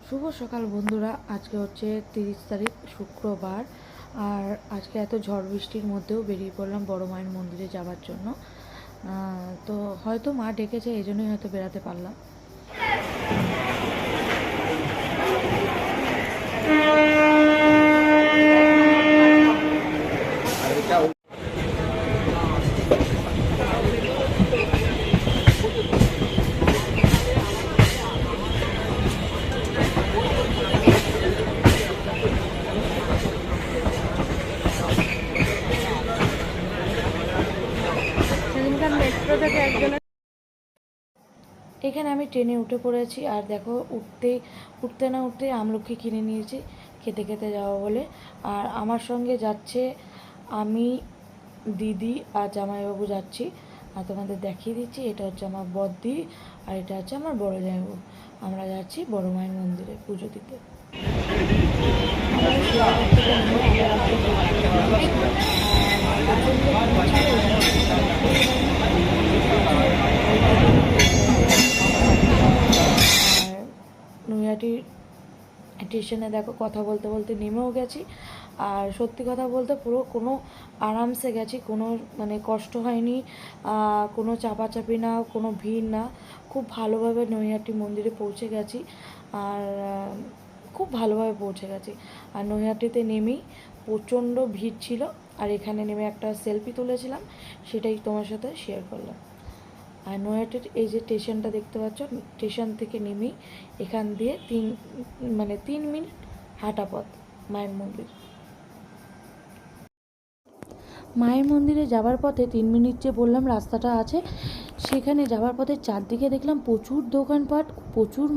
শুভ সকাল বন্ধুরা। আজকে হচ্ছে 30 তারিখ শুক্রবার। আর আজকে এত ঝড় বৃষ্টির মধ্যেও বেরিয়ে পড়লাম বড় মায়ের মন্দিরে যাওয়ার জন্য। তো হয়তো মা ডেকেছে, এই জন্যই হয়তো বেরাতে পারলাম। এখানে আমি ট্রেনে উঠে পড়েছি, আর দেখো উঠতে না উঠতেই আমলকি কিনে নিয়েছি খেতে খেতে যাওয়া বলে। আর আমার সঙ্গে যাচ্ছে আমি, দিদি আর জামাইবাবু যাচ্ছি। আর তোমাদের দেখিয়ে দিচ্ছি, এটা হচ্ছে আমার বদ্দি আর এটা হচ্ছে আমার বড় জামাইবাবু। আমরা যাচ্ছি বড় মায়ের মন্দিরে পুজো দিতে। নৈহাটি স্টেশনে দেখো কথা বলতে বলতে নেমেও গেছি। আর সত্যি কথা বলতে পুরো কোনো আরামসে গেছি, কোনো মানে কষ্ট হয়নি, কোনো চাপাচাপি না, কোনো ভিড় না। খুব ভালোভাবে নৈহাটি মন্দিরে পৌঁছে গেছি। আর খুব ভালোভাবে পৌঁছে গেছি। আর নৈহাটিতে নেমেই প্রচণ্ড ভিড় ছিল। আর এখানে নেমে একটা সেলফি তুলেছিলাম, সেটাই তোমার সাথে শেয়ার করলাম। আর নৈহাটির এই যে স্টেশনটা দেখতে পাচ্ছ, স্টেশন থেকে নেমেই এখান দিয়ে 3 মিনিট হাঁটা পথ মায়ের মন্দির। মায়ের মন্দিরে যাওয়ার পথে 3 মিনিট যে বললাম রাস্তাটা আছে, সেখানে যাওয়ার পথে চারদিকে দেখলাম প্রচুর দোকানপাট, প্রচুর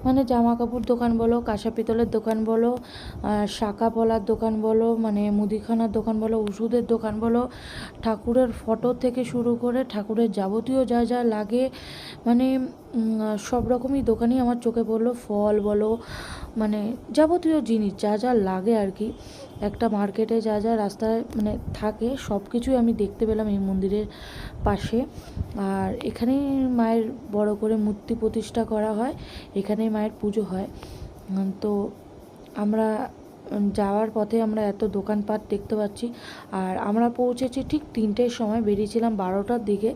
মানে জামা কাপড় দোকান বলো, কাঁসা পিতলের দোকান বলো, শাঁখা পলার দোকান বলো, মানে মুদিখানার দোকান বলো, ওষুধের দোকান বলো, ঠাকুরের ফটো থেকে শুরু করে ঠাকুরের যাবতীয় যা যা লাগে, মানে সব রকমই দোকানই আমার চোখে পড়লো। ফল বলো, মানে যাবতীয় জিনিস যা যা লাগে আর কি, একটা মার্কেটে যা যা রাস্তায় মানে থাকে সব কিছুই আমি দেখতে পেলাম এই মন্দিরের পাশে। আর এখানেই মায়ের বড় করে মূর্তি প্রতিষ্ঠা করা হয়, এখানেই মায়ের পুজো হয়। তো আমরা যাওয়ার পথে আমরা এত দোকানপাট দেখতে পাচ্ছি। আর আমরা পৌঁছেছি ঠিক 3টের সময়, বেরিয়েছিলাম 12টার দিকে।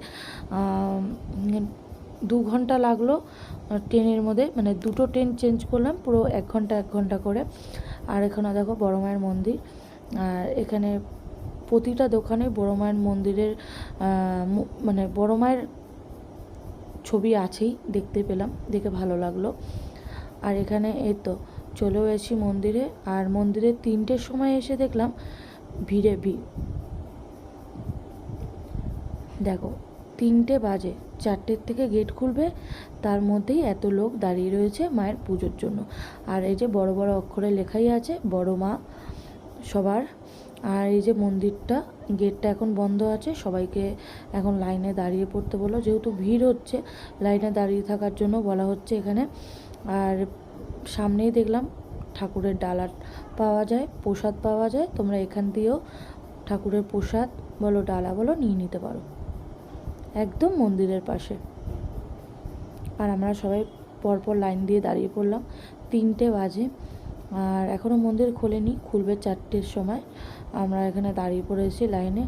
2 ঘন্টা লাগলো ট্রেনের মধ্যে, মানে 2টো ট্রেন চেঞ্জ করলাম, পুরো 1 ঘন্টা করে। আর এখানে দেখো বড় মায়ের মন্দির। আর এখানে প্রতিটা দোকানে বড় মায়ের মন্দিরের মানে বড় মায়ের ছবি আছেই, দেখতে পেলাম, দেখে ভালো লাগলো। আর এখানে এই তো চলেও এসেছি মন্দিরে। আর মন্দিরে 3টের সময় এসে দেখলাম ভিড়ে ভিড়। দেখো 3টে বাজে, 4টের থেকে গেট খুলবে, তার মধ্যেই এত লোক দাঁড়িয়ে রয়েছে মায়ের পুজোর জন্য। আর এই যে বড় বড় অক্ষরে লেখাই আছে বড় মা সবার। আর এই যে মন্দিরটা, গেটটা এখন বন্ধ আছে, সবাইকে এখন লাইনে দাঁড়িয়ে পড়তে বলো, যেহেতু ভিড় হচ্ছে লাইনে দাঁড়িয়ে থাকার জন্য বলা হচ্ছে এখানে। আর সামনেই দেখলাম ঠাকুরের ডালা পাওয়া যায়, প্রসাদ পাওয়া যায়, তোমরা এখান দিয়েও ঠাকুরের প্রসাদ বলো ডালা বলো নিয়ে নিতে পারো, একদম মন্দিরের পাশে। আর আমরা সবাই পরপর লাইন দিয়ে দাঁড়িয়ে পড়লাম। 3টে বাজে আর এখনও মন্দির খোলেনি, খুলবে 4টের সময়। আমরা এখানে দাঁড়িয়ে পড়েছি লাইনে।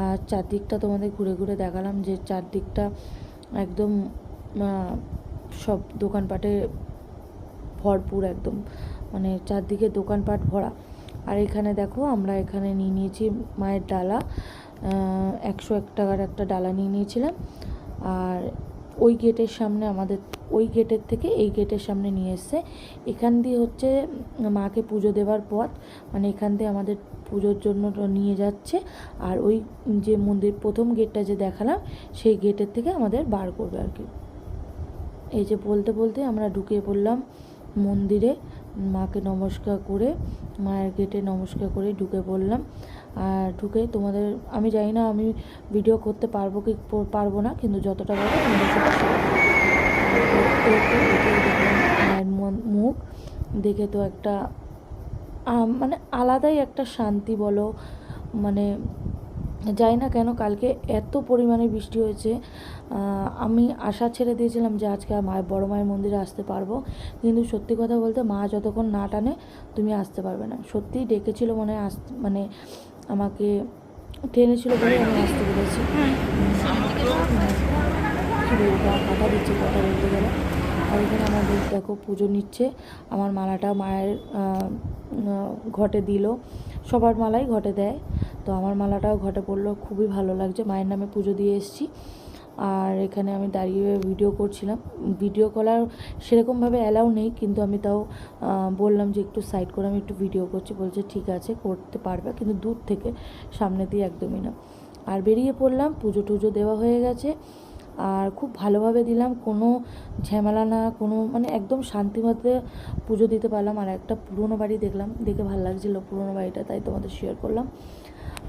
আর চারদিকটা তোমাদের ঘুরে ঘুরে দেখালাম, যে চারদিকটা একদম সব দোকানপাটে ভরপুর, একদম মানে চারদিকে দোকানপাট ভরা। আর এখানে দেখো আমরা এখানে নিয়ে নিয়েছি মায়ের ডালা, 101 টাকার একটা ডালা নিয়ে নিয়েছিলাম। আর ওই গেটের সামনে আমাদের, ওই গেটের থেকে এই গেটের সামনে নিয়ে এসছে। এখান দিয়ে হচ্ছে মাকে পুজো দেওয়ার পথ, মানে এখান দিয়ে আমাদের পুজোর জন্য নিয়ে যাচ্ছে। আর ওই যে মন্দির প্রথম গেটটা যে দেখালাম, সেই গেটের থেকে আমাদের বার করবে আর কি। এই যে বলতে বলতে আমরা ঢুকিয়ে পড়লাম মন্দিরে, মাকে নমস্কার করে, মায়ের গেটে নমস্কার করে ঢুকে পড়লাম। আর ঢুকে তোমাদের আমি জানি না আমি ভিডিও করতে পারবো কি পারবো না, কিন্তু যতটা পারবো তোমাদের সাথে দেখলাম মায়ের মুখ দেখে তো একটা মানে আলাদাই একটা শান্তি বলো, মানে জানি না কেন কালকে এত পরিমাণে বৃষ্টি হয়েছে। আমি আশা ছেড়ে দিয়েছিলাম যে আজকে বড় মায়ের মন্দিরে আসতে পারবো, কিন্তু সত্যি কথা বলতে মা যতক্ষণ না টানে তুমি আসতে পারবে না। সত্যিই ডেকেছিল মনে হয়, মানে আমাকে টেনেছিল বলে আমি আসতে পেরেছি। কী বলবো, কথা দিচ্ছে কথা বলতে গেলে। আর এখানে আমাদের দেখো পুজো নিচ্ছে, আমার মালাটা মায়ের ঘটে দিল, সবার মালাই ঘটে দেয়, তো আমার মালাটাও ঘটে পড়লো, খুবই ভালো লাগছে। মায়ের নামে পুজো দিয়ে এসেছি। আর এখানে আমি দাঁড়িয়ে ভিডিও করছিলাম, ভিডিও করার সেরকমভাবে অ্যালাউ নেই, কিন্তু আমি তাও বললাম যে একটু সাইড করে আমি একটু ভিডিও করছি। বলছে ঠিক আছে করতে পারবে, কিন্তু দূর থেকে, সামনে দিয়ে একদমই না। আর বেরিয়ে পড়লাম, পুজো টুজো দেওয়া হয়ে গেছে, আর খুব ভালোভাবে দিলাম, কোনো ঝামেলা না, কোনো মানে একদম শান্তিমতে পুজো দিতে পারলাম। আর একটা পুরনো বাড়ি দেখলাম, দেখে ভালো লাগছিলো পুরনো বাড়িটা, তাই তোমাদের শেয়ার করলাম।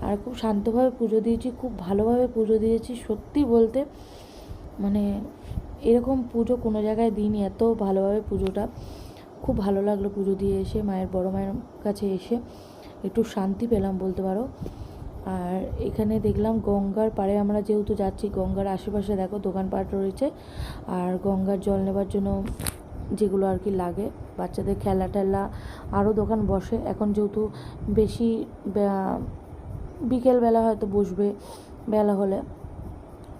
আর খুব শান্তভাবে পুজো দিয়েছি, খুব ভালোভাবে পুজো দিয়েছি। সত্যি বলতে মানে এরকম পুজো কোনো জায়গায় দিইনি, এত ভালোভাবে পুজোটা, খুব ভালো লাগলো পুজো দিয়ে এসে। মায়ের বড় মায়ের কাছে এসে একটু শান্তি পেলাম বলতে পারো। আর এখানে দেখলাম গঙ্গার পাড়ে আমরা যেহেতু যাচ্ছি, গঙ্গার আশেপাশে দেখো দোকানপাট রয়েছে, আর গঙ্গার জল নেবার জন্য যেগুলো আর কি লাগে, বাচ্চাদের খেলা টেলা, আরও দোকান বসে। এখন যেহেতু বেশি বিকেলবেলা হয়তো বসবে, বেলা হলে,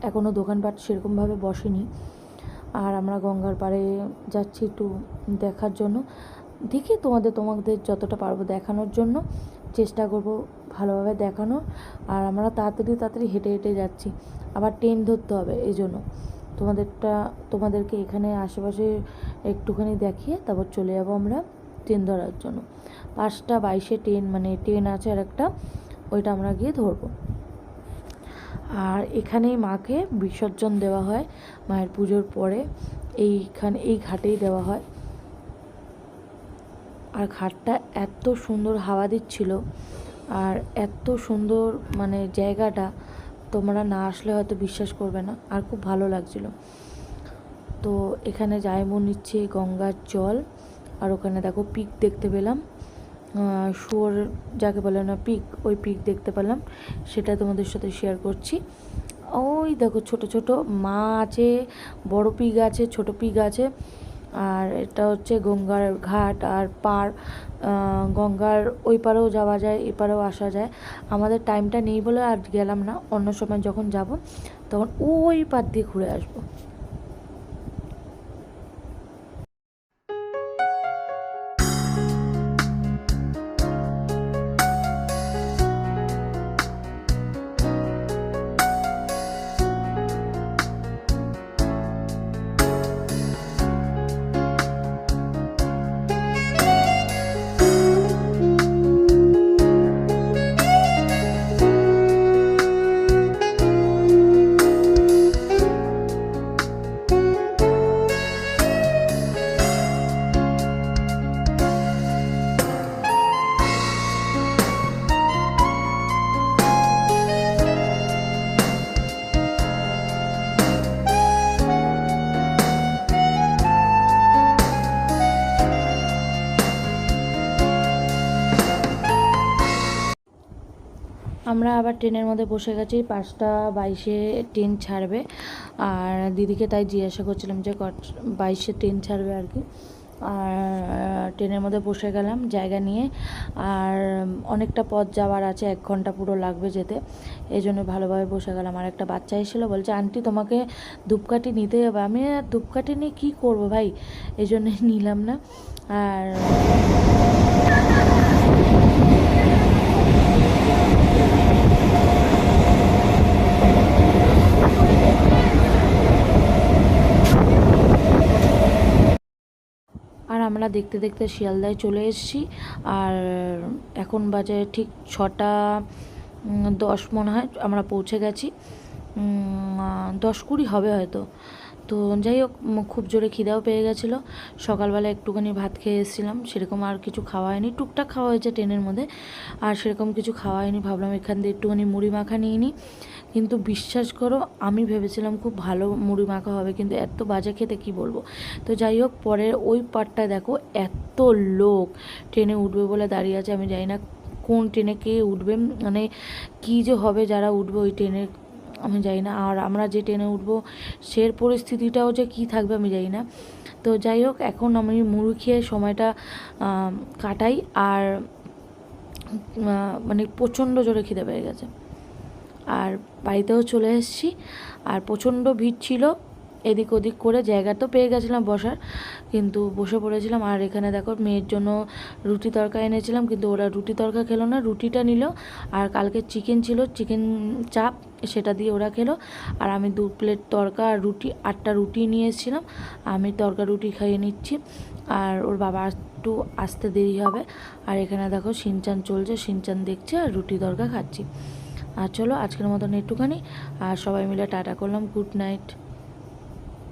এখনও দোকানপাট সেরকমভাবে বসেনি। আর আমরা গঙ্গার পাড়ে যাচ্ছি একটু দেখার জন্য, দেখি তোমাদের যতটা পারবো দেখানোর জন্য চেষ্টা করব, ভালোভাবে দেখানোর। আর আমরা তাড়াতাড়ি হেঁটে হেঁটে যাচ্ছি, আবার ট্রেন ধরতে হবে, এই জন্য তোমাদেরকে এখানে আশেপাশে একটুখানি দেখিয়ে তারপর চলে যাবো আমরা ট্রেন ধরার জন্য। 5টা 22-এ ট্রেন, মানে ট্রেন আছে আর একটা, ওইটা আমরা গিয়ে ধরবো। আর এখানেই মাকে বিসর্জন দেওয়া হয়, মায়ের পুজোর পরে এই ঘাটেই দেওয়া হয়। আর ঘাটটা এত সুন্দর হাওয়া দিচ্ছিল, আর এত সুন্দর মানে জায়গাটা, তোমরা না আসলে হয়তো বিশ্বাস করবে না, আর খুব ভালো লাগছিল। তো এখানে জায়মু নিচ্ছে গঙ্গার জল, আর ওখানে দেখো পিক দেখতে পেলাম, শুয়োর যাকে বলে না পিক, ওই পিক দেখতে পেলাম, সেটা তোমাদের সাথে শেয়ার করছি। ওই দেখো ছোট ছোট মা আছে, বড় পিক আছে, ছোট পিক আছে। আর এটা হচ্ছে গঙ্গার ঘাট আর পার, গঙ্গার ওই পারেও যাওয়া যায়, এপারেও আসা যায়। আমাদের টাইমটা নেই বলে আর গেলাম না, অন্য সময় যখন যাব তখন ওই পার দিয়ে ঘুরে আসবো। আমরা আবার ট্রেনের মধ্যে বসে গেছি, 5টা 22-এ ট্রেন ছাড়বে। আর দিদিকে তাই জিজ্ঞাসা করছিলাম যে 22-এ ট্রেন ছাড়বে আর কি। আর ট্রেনের মধ্যে বসে গেলাম জায়গা নিয়ে। আর অনেকটা পথ যাওয়ার আছে, 1 ঘন্টা পুরো লাগবে যেতে, এই জন্য ভালোভাবে বসে গেলাম। আর একটা বাচ্চা এসেছিলো, বলছে আন্টি তোমাকে ধূপকাঠি নিতে হবে। আমি আর ধূপকাঠি নিয়ে কী করবো ভাই, এই জন্যই নিলাম না। আর আমরা দেখতে দেখতে শিয়ালদায় চলে এসেছি। আর এখন বাজে ঠিক 6টা 10 মনে হয়, আমরা পৌঁছে গেছি। 10-20 হবে হয়তো। তো যাই হোক, খুব জোরে খিদাও পেয়ে গেছিলো। সকালবেলা একটুখানি ভাত খেয়ে এসেছিলাম, সেরকম আর কিছু খাওয়া হয়নি, টুকটাক খাওয়া হয়েছে ট্রেনের মধ্যে, আর সেরকম কিছু খাওয়া হয়নি। ভাবলাম এখান দিয়ে একটুখানি মুড়ি মাখা নিয়ে নিই, কিন্তু বিশ্বাস করো আমি ভেবেছিলাম খুব ভালো মুড়ি মাখা হবে, কিন্তু এত বাজে খেতে কি বলবো। তো যাই হোক, পরের ওই পার্টটা দেখো, এত লোক ট্রেনে উঠবে বলে দাঁড়িয়ে আছে। আমি জানি না কোন ট্রেনে কে উঠবে, মানে কী যে হবে যারা উঠবে ওই ট্রেনে, আমি জানি না। আর আমরা যে ট্রেনে উঠবো সে পরিস্থিতিটাও যে কী থাকবে আমি জানি না। তো যাই হোক, এখন আমি মুড়ি খেয়ে সময়টা কাটাই। আর মানে প্রচণ্ড জোরে খিদে পেয়ে গেছে। আর বাড়িতেও চলে এসেছি, আর প্রচণ্ড ভিড় ছিল, এদিক ওদিক করে জায়গা তো পেয়ে গেছিলাম বসার, কিন্তু বসে পড়েছিলাম। আর এখানে দেখো মেয়ের জন্য রুটি তড়কা এনেছিলাম, কিন্তু ওরা রুটি তড়কা খেলো না, রুটিটা নিল। আর কালকে চিকেন ছিল, চিকেন চাপ, সেটা দিয়ে ওরা খেলো। আর আমি 2 প্লেট তড়কা আর রুটি, 8টা রুটি নিয়ে এসেছিলাম, আমি তড়কা রুটি খাইয়ে নিচ্ছি। আর ওর বাবা একটু আসতে দেরি হবে। আর এখানে দেখো শিনচান চলছে, শিনচান দেখছে আর রুটি তড়কা খাচ্ছি। আর চলো আজকের মতন একটুখানি, আর সবাই মিলে টাটা করলাম, গুড নাইট।